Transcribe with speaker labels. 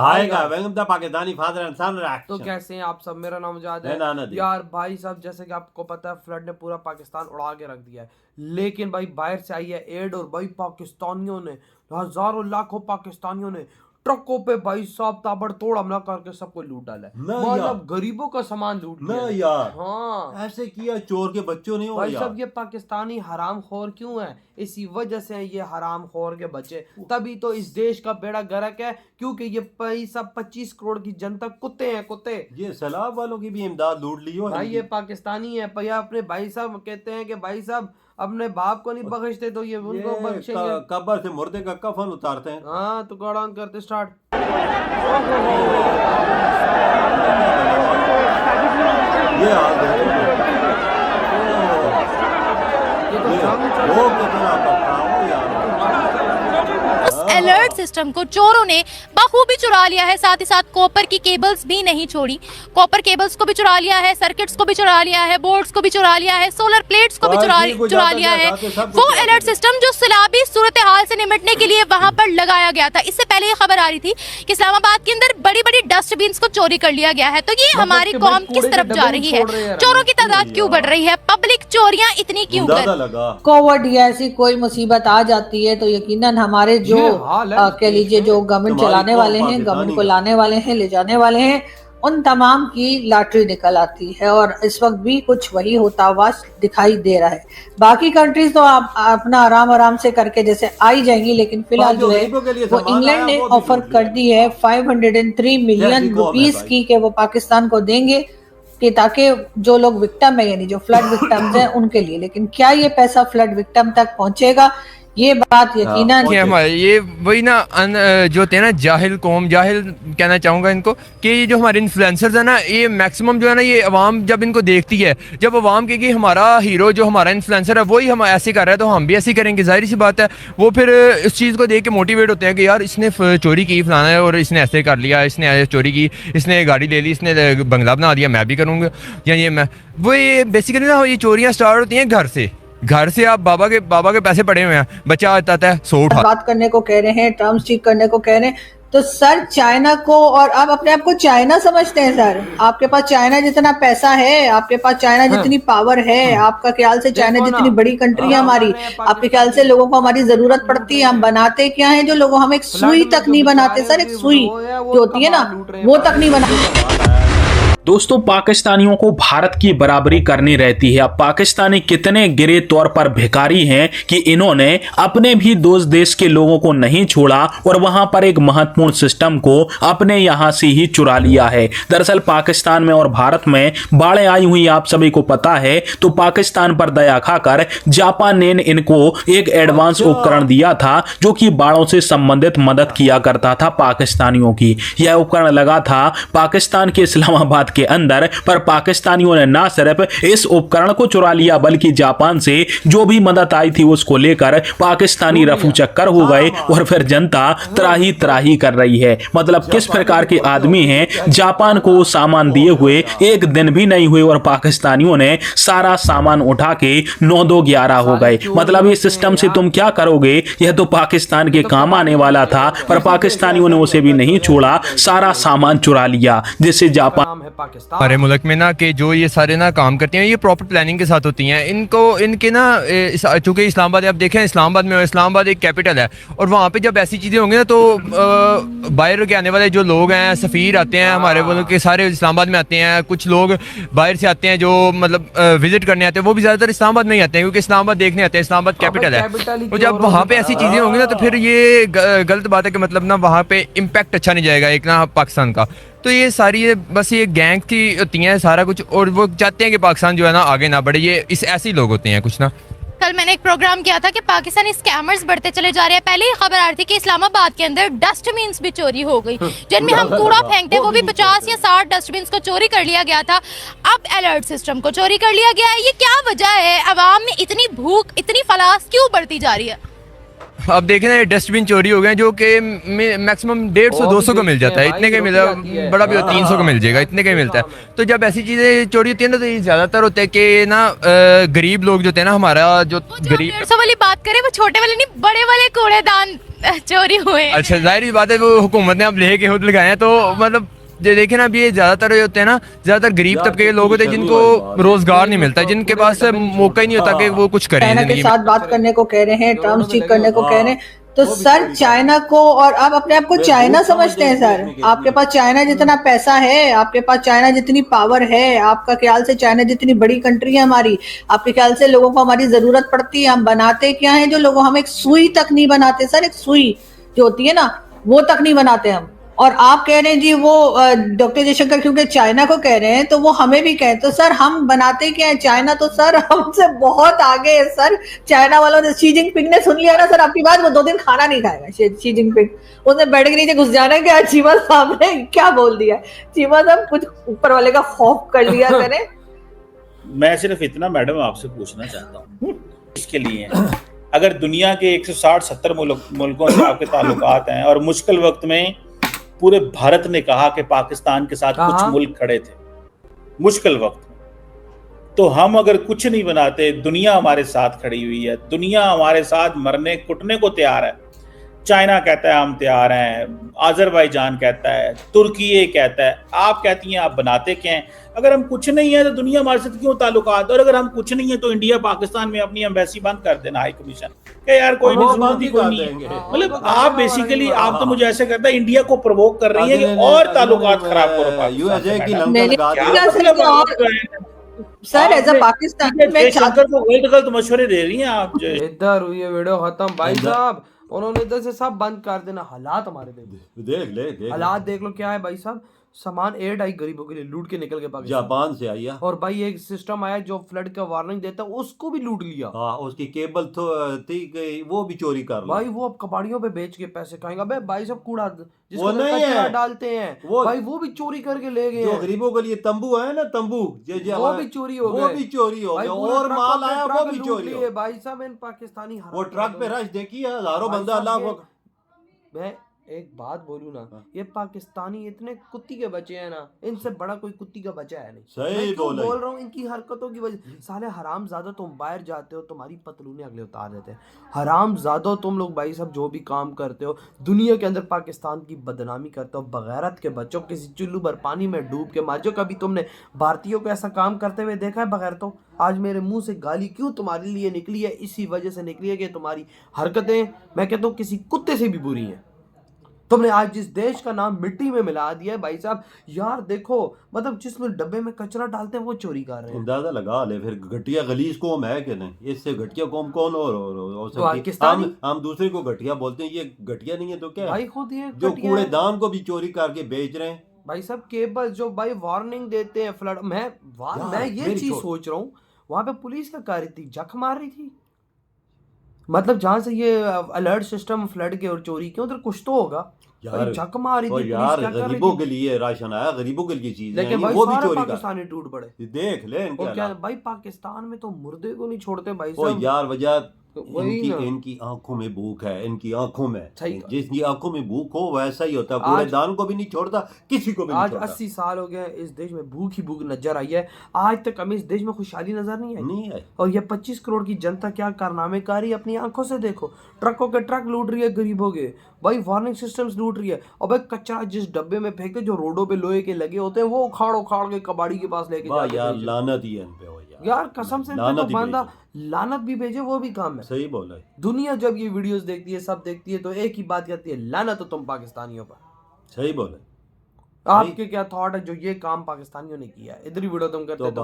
Speaker 1: आएगा welcome the Pakistani father and son reaction.
Speaker 2: तो कैसे हैं आप सब? मेरा नाम मुजाहिद है यार। भाई साहब जैसे कि आपको पता है फ्लड ने पूरा पाकिस्तान उड़ा के रख दिया है, लेकिन भाई बाहर से आई है एड और भाई पाकिस्तानियों ने हजारों लाखों पाकिस्तानियों ने ट्रकों पे भाई साहब ताबड़तोड़ हमला करके सबको लूट डाला है। मतलब गरीबों का सामान लूट लिया
Speaker 1: यार।
Speaker 2: हाँ
Speaker 1: ऐसे किया चोर के बच्चों ने
Speaker 2: भाई साहब। ये पाकिस्तानी हराम खोर क्यों है? इसी वजह से ये हराम खोर के बच्चे, तभी तो इस देश का बेड़ा गर्क है, क्योंकि ये पैसा 25 करोड़ की जनता कुत्ते हैं, कुत्ते।
Speaker 1: ये सैलाब वालों की भी इमदाद लूट ली हो
Speaker 2: भाई ये पाकिस्तानी है भैया। अपने भाई साहब कहते हैं कि भाई साहब अपने बाप को नहीं बख्शते तो ये उनको बख्शेंगे।
Speaker 1: कब्र से मुर्दे का कफन उतारते हैं।
Speaker 2: हाँ तो गौड़ान करते स्टार्ट।
Speaker 1: ये हाल देखो, वो कितना पकड़ाओ यार।
Speaker 3: अलर्ट सिस्टम को चोरों ने बखूबी चुरा लिया है, साथ ही साथ कॉपर की केबल्स भी नहीं छोड़ी। कॉपर केबल्स को भी चुरा लिया है, सर्किट्स को भी चुरा लिया है, बोर्ड्स को भी चुरा लिया है, सोलर प्लेट्स को भी चुरा लिया है। वो अलर्ट सिस्टम जो सैलाबी सूरत हाल से निपटने के लिए वहां पर लगाया गया था। इससे पहले ये खबर आ रही थी कि इस्लामाबाद के अंदर बड़ी बड़ी डस्टबिन को चोरी कर लिया गया है। तो ये हमारी कौम किस तरफ जा रही है? चोरों की तादाद क्यों बढ़ रही है? पब्लिक चोरियां इतनी क्यों कर?
Speaker 4: कोविड या ऐसी कोई मुसीबत आ जाती है तो यकीनन हमारे जो कह लीजिए जो गवर्नमेंट चलाने वाले हैं, गवर्नमेंट को लाने वाले हैं, ले जाने वाले हैं, उन तमाम की लॉटरी निकल आती है। और इस वक्त भी कुछ वही होता हुआ दिखाई दे रहा है। बाकी कंट्रीज तो आप अपना आराम से करके जैसे आई जाएंगी, लेकिन फिलहाल जो है वो इंग्लैंड ने ऑफर कर दी है 503 मिलियन रुपीस की कि वो पाकिस्तान को देंगे कि ताकि जो लोग विक्टिम है यानी जो फ्लड विक्टिम्स हैं उनके लिए। लेकिन क्या ये पैसा फ्लड विक्टिम तक पहुंचेगा? ये बात यकीनन
Speaker 5: ये वही ना जो होते हैं ना जाहिल कौम, जाहिल कहना चाहूँगा इनको, कि ये जो हमारे इन्फ्लुएंसर्स है ना, ये मैक्सिमम जो है ना, ये अवाम जब इनको देखती है, जब अवाम कहेगी हमारा हीरो जो हमारा इन्फ्लुएंसर है वही हम ऐसे कर रहा है तो हम भी ऐसे करेंगे, जाहिर सी बात है। वो फिर इस चीज़ को देख के मोटिवेट होते हैं कि यार इसने चोरी की फलाना है और इसने ऐसे कर लिया, इसने चोरी की, इसने गाड़ी ले ली, इसने बंगला बना दिया, मैं भी करूँगा। या ये मैं वो ये बेसिकली ना ये चोरियाँ स्टार्ट होती हैं घर से। आप बाबा के पैसे पड़े हुए हैं, बच्चा आता है 100 उठा
Speaker 4: बात करने को कह रहे हैं, टर्म्स ठीक करने को कह रहे हैं, तो सर चाइना को, और आप अपने आप को चाइना समझते हैं सर? आपके पास चाइना जितना पैसा है, आपके पास चाइना जितनी पावर है, आपका ख्याल से चाइना जितनी बड़ी कंट्री है हमारी, आपके ख्याल से लोगों को हमारी जरूरत पड़ती है? हम बनाते क्या है जो लोगों, हम एक सुई तक नहीं बनाते सर। एक सुई जो होती है ना वो तक नहीं बनाते।
Speaker 6: दोस्तों, पाकिस्तानियों को भारत की बराबरी करनी रहती है। अब पाकिस्तानी कितने गिरे तौर पर भिखारी हैं कि इन्होंने अपने भी दोस्त देश के लोगों को नहीं छोड़ा और वहां पर एक महत्वपूर्ण सिस्टम को अपने यहां से ही चुरा लिया है। दरअसल पाकिस्तान में और भारत में बाढ़ें आई हुई आप सभी को पता है, तो पाकिस्तान पर दया खाकर जापान ने इनको एक एडवांस उपकरण दिया था जो कि बाढ़ों से संबंधित मदद किया करता था पाकिस्तानियों की। यह उपकरण लगा था पाकिस्तान के इस्लामाबाद के अंदर, पर पाकिस्तानियों ने ना सिर्फ इस उपकरण को चुरा लिया बल्कि जापान से जो भी मदद आई थी उसको लेकर पाकिस्तानी रफू चक्कर हो गए और फिर जनता त्राही कर रही है। मतलब किस प्रकार के आदमी हैं, जापान को सामान दिए हुए एक दिन भी नहीं हुए और पाकिस्तानियों ने सारा सामान उठा के 9-2-11 हो गए। मतलब ये सिस्टम से तुम क्या करोगे, यह तो पाकिस्तान के काम आने वाला था, पर पाकिस्तानियों ने उसे भी नहीं छोड़ा, सारा सामान चुरा लिया, जिससे जापान
Speaker 5: हमारे मुल्क में ना कि जो ये सारे ना काम करते हैं ये प्रॉपर प्लानिंग के साथ होती हैं। इनके ना चूंकि इस्लामाबाद आप देखें, इस्लामाबाद में, इस्लामाबाद एक कैपिटल है और वहाँ पे जब ऐसी चीज़ें होंगी ना तो बाहर के आने वाले जो लोग हैं, सफ़ीर आते हैं हमारे मुल्क के, सारे इस्लामाबाद में आते हैं। कुछ लोग बाहर से आते हैं जो मतलब विजिट करने आते हैं, वो भी ज़्यादातर इस्लामाबाद में ही आते हैं क्योंकि इस्लामाबाद देखने आते हैं, इस्लामाबाद कैपिटल है। और जब वहाँ पे ऐसी चीज़ें होंगी ना तो फिर ये गलत बात है कि मतलब ना वहाँ पे इम्पैक्ट अच्छा नहीं जाएगा एक ना पाकिस्तान का। तो ये सारी बस ये गैंग की होती हैं सारा कुछ, और वो चाहते हैं कि पाकिस्तान जो है ना आगे ना बढ़े। ये ऐसे ही लोग होते हैं कुछ ना।
Speaker 3: कल मैंने एक प्रोग्राम किया था कि पाकिस्तानी स्कैमर्स बढ़ते चले जा रहे हैं। पहले ही खबर आ रही थी कि इस्लामाबाद के अंदर डस्टबिन्स भी चोरी हो गई, जिनमें हम कूड़ा फेंकते हैं, वो भी 50 या 60 डस्टबिन्स को चोरी कर लिया गया था। अब अलर्ट सिस्टम को चोरी कर लिया गया है। ये क्या वजह है? अवाम में इतनी भूख, इतनी फलास क्यों बढ़ती जा रही है?
Speaker 5: अब देखें ना, ये डस्टबिन चोरी हो गए जो कि मैक्सिमम 150-200 को मिल जाता है, इतने का मिला, बड़ा भी 300 को मिल जाएगा, इतने का मिलता है। तो जब ऐसी चीजें चोरी होती है ना, तो ये ज्यादातर होता है कि ना गरीब लोग जो होते हैं ना, हमारा जो गरीब
Speaker 3: 150 वाली बात करें, वो छोटे वाले नहीं, बड़े वाले कूड़ेदान चोरी हुए।
Speaker 5: अच्छा, जाहिर बात है वो हुकूमत ने अब लेके खुद लगाए हैं, तो मतलब जो देखे ना, अब ये ज्यादातर ये होते हैं ना, ज्यादातर गरीब तबके के लोग होते हैं जिनको रोजगार नहीं मिलता, जिनके पास मौका ही नहीं होता कि वो कुछ करें
Speaker 4: चाइना के
Speaker 5: जिंदगी
Speaker 4: साथ बात करने को कह रहे हैं, टर्म्स ठीक करने को कह रहे हैं, तो सर चाइना को, और आप अपने आप को चाइना समझते हैं सर? आपके पास चाइना जितना पैसा है, आपके पास चाइना जितनी पावर है, आपका ख्याल से चाइना जितनी बड़ी कंट्री है हमारी, आपके ख्याल से लोगों को हमारी जरूरत पड़ती है? हम बनाते क्या है जो लोगों, हम एक सुई तक नहीं बनाते सर, एक सुई जो होती है ना वो तक नहीं बनाते हम। और आप कह रहे हैं जी वो डॉक्टर जयशंकर क्योंकि चाइना को कह रहे हैं तो वो हमें भी कहें, तो सर हम बनाते क्या है? चाइना तो सर हमसे बहुत आगे है सर। चाइना वालों ने, शी जिनपिंग ने सुन लिया ना सर आपकी बात, वो 2 दिन खाना नहीं खाएगा शी जिनपिंग, उसने बेड के नीचे घुस जाना है। क्या चीमा साहब ने क्या बोल दिया? चीमा साहब कुछ ऊपर वाले का खौफ कर लिया करें।
Speaker 7: मैं सिर्फ इतना मैडम आपसे पूछना चाहता हूँ, इसके लिए अगर दुनिया के 160-70 मुल्कों से आपके ताल्लुकात हैं और मुश्किल वक्त में पूरे भारत ने कहा कि पाकिस्तान के साथ कुछ मुल्क खड़े थे मुश्किल वक्त में, तो हम अगर कुछ नहीं बनाते, दुनिया हमारे साथ खड़ी हुई है, दुनिया हमारे साथ मरने कुटने को तैयार है। चाइना कहता है हम तैयार हैं, आज़रबाईजान कहता है, तुर्की कहता है, आप कहती हैं आप बनाते क्या हैं? अगर हम कुछ नहीं है तो दुनिया हमारे साथ क्यों ताल्लुकात? और अगर हम कुछ नहीं है तो इंडिया पाकिस्तान में अपनी एम्बेसी बंद कर देना, हाई कमीशन के यार कोई नहीं, जरूरत ही कोई नहीं है। मतलब आप बेसिकली, आप तो मुझे ऐसे करता है इंडिया को प्रवोक कर रही है कि और ताल्लुकात खराब करो
Speaker 1: यूएसए की
Speaker 4: सर एज अ पाकिस्तान में
Speaker 7: शंकर को गलत मशवरे दे रही हैं आप।
Speaker 2: इधर हुई है वीडियो खत्म भाई साहब, उन्होंने इधर से सब बंद कर देना। हालात हमारे देख हालात देख लो क्या है भाई साहब। सामान एड आई गरीबों के लिए, लूट के निकल के पाकिस्तान,
Speaker 1: जापान से आई है।
Speaker 2: और भाई एक सिस्टम आया जो फ्लड का वार्निंग देता है, उसको भी लूट लिया।
Speaker 1: हाँ, उसकी केबल थी वो भी चोरी कर ली
Speaker 2: भाई। वो अब कबाड़ियों पे बेच के पैसे खाएंगे। अबे भाई सब कूड़ा
Speaker 1: वो नहीं है,
Speaker 2: डालते हैं भाई, वो भी चोरी करके ले गए।
Speaker 1: जो गरीबों के लिए तंबू है ना, तंबू
Speaker 2: वो भी चोरी हो गए,
Speaker 1: वो भी चोरी हो गया, और माल आया वो भी चोरी हो।
Speaker 2: भाई साहब इन पाकिस्तानी
Speaker 1: वो ट्रक पे रश देखी है, हजारों बंदा अल्लाह।
Speaker 2: मैं एक बात बोलूं ना, ये पाकिस्तानी इतने कुत्ती के बच्चे हैं ना, इनसे बड़ा कोई कुत्ती का बच्चा है नहीं।
Speaker 1: सही बोल
Speaker 2: रहा हूँ इनकी हरकतों की वजह। साले हराम ज्यादा, तुम बाहर जाते हो तुम्हारी पतलूने अगले उतार देते हैं। हराम ज्यादा तुम लोग भाई सब जो भी काम करते हो, दुनिया के अंदर पाकिस्तान की बदनामी करते हो। बगैरत के बच्चों, किसी चुल्लू भर पानी में डूब के मार जो। कभी तुमने भारतीयों को ऐसा काम करते हुए देखा है बगैर? तो आज मेरे मुंह से गाली क्यों तुम्हारे लिए निकली है? इसी वजह से निकली है कि तुम्हारी हरकतें, मैं कहता हूँ, किसी कुत्ते से भी बुरी हैं। तुमने आज जिस देश का नाम मिट्टी में मिला दिया है भाई साहब, यार देखो, मतलब जिसमें डब्बे में कचरा डालते हैं वो चोरी कर रहे हैं।
Speaker 1: अंदाजा लगा ले फिर, घटिया गलीज कौम है कि नहीं? इससे घटिया कौम कौन और हम दूसरे को घटिया बोलते हैं, ये घटिया नहीं है तो क्या
Speaker 2: भाई? खुद ये
Speaker 1: जो कूड़ेदान को भी चोरी करके बेच रहे हैं
Speaker 2: भाई साहब। केबल जो भाई वार्निंग देते हैं फ्लड, मैं ये चीज सोच रहा हूँ, वहां पे पुलिस क्या कर रही थी? जख मार रही थी। मतलब जहां से ये अलर्ट सिस्टम फ्लड के और चोरी के, उधर कुछ तो होगा यार। जक मारी थी
Speaker 1: यार, गरीबों के लिए राशन आया, गरीबों के लिए चीज,
Speaker 2: लेकिन भाई
Speaker 1: वो भी चोरी
Speaker 2: पाकिस्तानी टूट पड़े।
Speaker 1: देख ले
Speaker 2: क्या भाई, पाकिस्तान में तो मुर्दे को नहीं छोड़ते भाई साहब।
Speaker 1: यार वजह इनकी आंखों में भूख है, इनकी आंखों में, जिसकी आंखों में भूख हो वैसा ही होता है। कूड़ेदान को भी नहीं छोड़ता, किसी को भी नहीं छोड़ता।
Speaker 2: 80 साल हो गए इस देश में भूख ही भूख नजर आई है। आज तक हमें इस देश में खुशहाली नजर नहीं आई। और ये 25 करोड़ की जनता क्या कारनामे कर रही है, अपनी आंखों से देखो। ट्रकों के ट्रक लूट रही है गरीबों के भाई, वार्निंग सिस्टम्स लूट रही है। और भाई कचरा जिस डब्बे में फेंकते, जो रोडों पे लोहे के लगे होते हैं, वो उखाड़ के कबाड़ी के पास लेके जाते हैं।
Speaker 1: यार लानत ही है इन पे
Speaker 2: यार, कसम से बंदा लानत भी भेजे, वो भी काम है।
Speaker 1: सही बोला।
Speaker 2: दुनिया जब ये वीडियोस देखती है, सब देखती है, तो एक ही बात कहती है, लानत तो तुम पाकिस्तानियों पर।
Speaker 1: सही बोला।
Speaker 2: आपके क्या थॉट है जो ये काम पाकिस्तानियों ने किया है? इधर ही वीडियो तुम करते तो